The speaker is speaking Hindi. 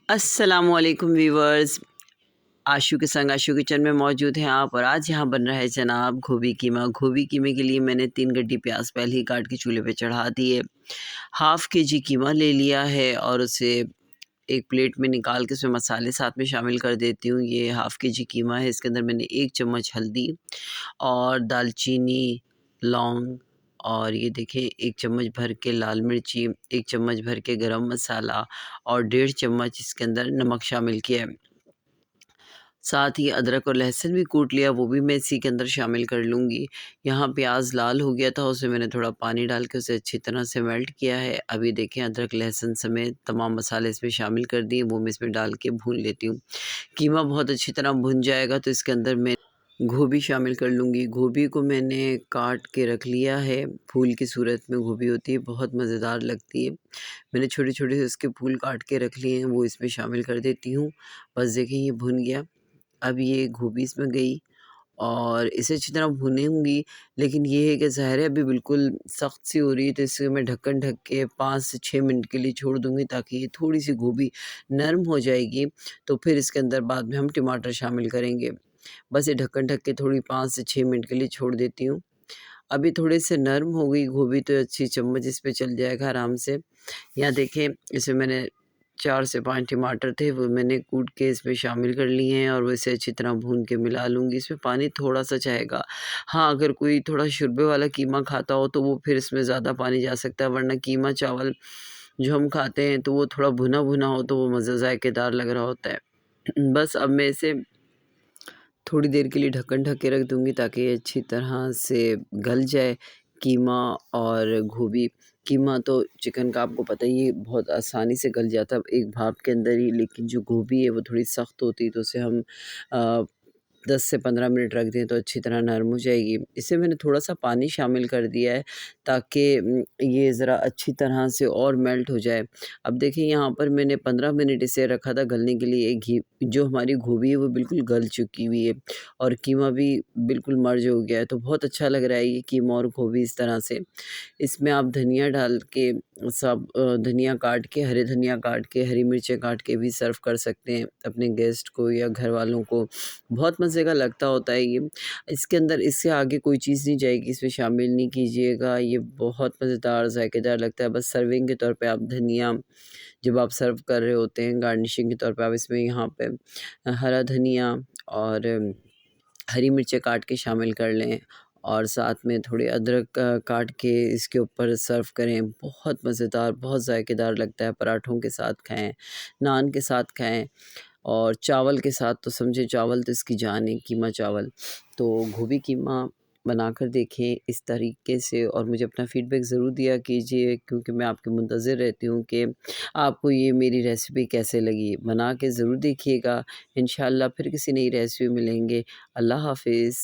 अस्सलामुअलैकुम वीवर्स। आशू के संग आशू किचन में मौजूद हैं आप, और आज यहाँ बन रहा है जनाब गोभी कीमा। गोभी कीमे के लिए मैंने 3 गड्डी प्याज पहले ही काट के चूल्हे पे चढ़ा दिए। हाफ़ केजी कीमा ले लिया है और उसे एक प्लेट में निकाल के उसमें मसाले साथ में शामिल कर देती हूँ। ये हाफ़ केजी कीमा है, इसके अंदर मैंने 1 चम्मच हल्दी और दालचीनी, लौंग और ये देखें 1 चम्मच भर के लाल मिर्ची, 1 चम्मच भर के गरम मसाला और 1.5 चम्मच इसके अंदर नमक शामिल किया है। साथ ही अदरक और लहसुन भी कूट लिया, वो भी मैं इसी के अंदर शामिल कर लूँगी। यहाँ प्याज लाल हो गया था, उसमें मैंने थोड़ा पानी डाल के उसे अच्छी तरह से मेल्ट किया है। अभी देखें अदरक लहसुन समेत तमाम मसाले इसमें शामिल कर दिए, वो मैं इसमें डाल के भून लेती हूँ। कीमा बहुत अच्छी तरह भुन जाएगा तो इसके अंदर मैं गोभी शामिल कर लूँगी। गोभी को मैंने काट के रख लिया है, फूल की सूरत में गोभी होती है, बहुत मज़ेदार लगती है। मैंने छोटे-छोटे से उसके फूल काट के रख लिए हैं, वो इसमें शामिल कर देती हूँ। बस देखें ये भुन गया। अब ये गोभी इसमें गई और इसे अच्छी तरह भूनूँगी, लेकिन ये है कि ज़ाहिर है अभी बिल्कुल सख्त सी हो रही है, तो इसे मैं ढक्कन ढक के 5 से 6 मिनट के लिए छोड़ दूँगी ताकि ये थोड़ी-सी गोभी नरम हो जाएगी, तो फिर इसके अंदर बाद में हम टमाटर शामिल करेंगे। बस ये ढक्कन ढक के थोड़ी 5 से 6 मिनट के लिए छोड़ देती हूँ। अभी थोड़े से नरम हो गई गोभी, तो अच्छी चम्मच इस पे चल जाएगा आराम से। यहाँ देखें इसमें मैंने 4 से 5 टमाटर थे, वो मैंने कूट के इसमें शामिल कर लिए हैं और वो इसे अच्छी तरह भून के मिला लूँगी। इसमें पानी थोड़ा-सा जाएगा। हाँ, अगर कोई थोड़ा शोरबे वाला कीमा खाता हो तो वो फिर इसमें ज़्यादा पानी जा सकता है, वरना कीमा चावल जो हम खाते हैं तो वो थोड़ा भुना-भुना हो तो वो मज़े ज़ायकेदार लग रहा होता है। बस अब मैं इसे थोड़ी देर के लिए ढक्कन ढक के रख दूँगी ताकि ये अच्छी तरह से गल जाए कीमा और गोभी। कीमा तो चिकन का आपको पता ही है बहुत आसानी से गल जाता है एक भाप के अंदर ही, लेकिन जो गोभी है वो थोड़ी सख्त होती है, तो उसे हम अ, 10 से 15 मिनट रख दें तो अच्छी तरह नरम हो जाएगी। इसमें मैंने थोड़ा-सा पानी शामिल कर दिया है ताकि ये ज़रा अच्छी तरह से और मेल्ट हो जाए। अब देखिए यहाँ पर मैंने 15 मिनट इसे रखा था गलने के लिए। घी जो हमारी गोभी है वो बिल्कुल गल चुकी हुई है और कीमा भी बिल्कुल मर्ज हो गया है, तो बहुत अच्छा लग रहा है ये कीमा और गोभी इस तरह से। इसमें आप धनिया डाल के सब धनिया काट के, हरे धनिया काट के, हरी मिर्चें काट के भी सर्व कर सकते हैं अपने गेस्ट को या घर वालों को। बहुत मज़े का लगता होता है ये। इसके अंदर इससे आगे कोई चीज़ नहीं जाएगी, इसमें शामिल नहीं कीजिएगा। ये बहुत मज़ेदार, ज़ायकेदार लगता है। बस सर्विंग के तौर पे आप धनिया जब आप सर्व कर रहे होते हैं, गार्निशिंग के तौर पे आप इसमें यहाँ पे हरा धनिया और हरी मिर्चें काट के शामिल कर लें और साथ में थोड़ी अदरक काट के इसके ऊपर सर्व करें। बहुत मज़ेदार, बहुत ज़ायकेदार लगता है। पराठों के साथ खाएँ, नान के साथ खाएँ और चावल के साथ तो समझे, चावल तो इसकी जान है, कीमा चावल। तो गोभी कीमा बनाकर देखें इस तरीके से और मुझे अपना फ़ीडबैक ज़रूर दिया कीजिए, क्योंकि मैं आपकी मुंतज़िर रहती हूँ कि आपको ये मेरी रेसिपी कैसे लगी। बना के ज़रूर देखिएगा। इंशाअल्लाह फिर किसी नई रेसिपी मिलेंगे। अल्लाह हाफ़िज़।